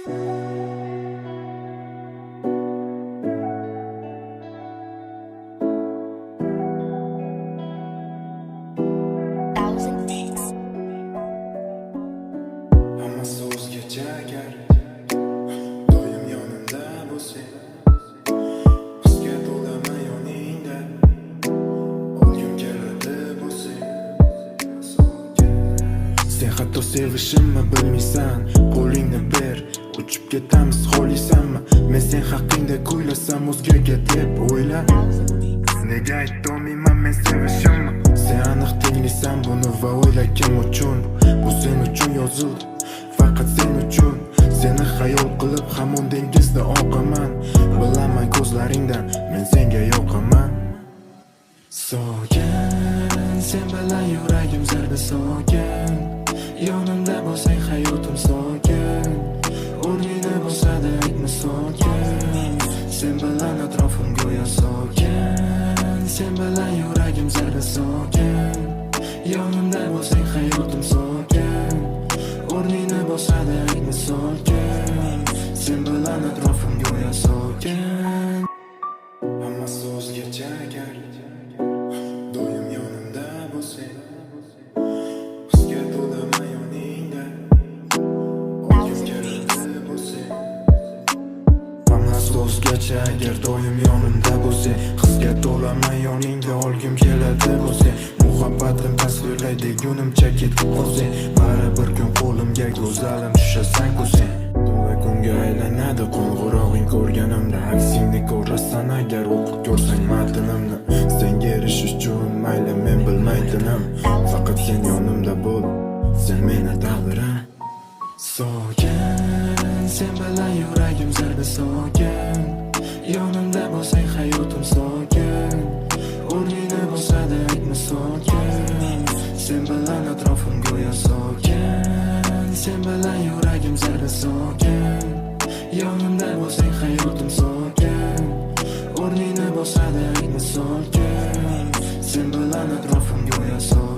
Hammasi o'zgacha agar doim yonimda bo'lsang, bizga to'lama yoningda olgim keladi bo'lsang. Sen hatto sevishimni bilmaysan, qo'lingni ber, uchib ketamiz xohlaysanmi? Men sen haqingda kuylasam o'zgaga deb o'yla. Nega aytolmayman men sevishimni? Sen aniq tinglaysan buni va o'yla kim uchun? Bu sen uchun yozildi, faqat sen uchun. Seni xayol qilib hamon dengizda oqaman. Bilaman ko'zlaringdan men senga yoqaman. So'kin, sen bilan yuragim zarda so'kin. Yonimda bo'lsang hayotim so'kin. O'rningni bosadi aytma so'kin. Sen bilan atrofim go'yo so'kin. Sen bilan yuragim zarda so'kin. Yonimda bo'lsang hayotim so'kin. O'rningni bosadi aytma so'kin. Sen bilan atrofim go'yo so'kin. Hammasi o'zgacha agar doim yonimda bo'lsang, bizga to'lama yoningda olgim keladi bo'lsang. Hammasi o'zgacha agar doim yonimda bo'lsang, bizga to'lama yoningda olgim keladi bo'lsang. Muhabbatim tasvirlaydi yonimcha ketib qolsang, baribir kun qo'limga go'zalim tushasan-ku sen. Tunlar kunga aylanadi qo'ng'irog'ing ko'rganimda, aksingni ko'rasan agar o'qib ko'rsang matnimni. Senga erishish uchun mayli men bilmaydinim, faqat sen yonimda bo'l, sen meni taqdirim. So'kin, sen bilan yuragim zarda so'kin. Yonimda bo'lsang hayotim so'kin. O'rningni bosadi aytma so'kin. Sen bilan atrofim go'yo so'kin. Sen bilan yuragim zarda so'kin. Yonimda bo'lsang hayotim so'kin. O'rningni bosadi aytma so'kin. Sen bilan atrofim go'yo so'kin.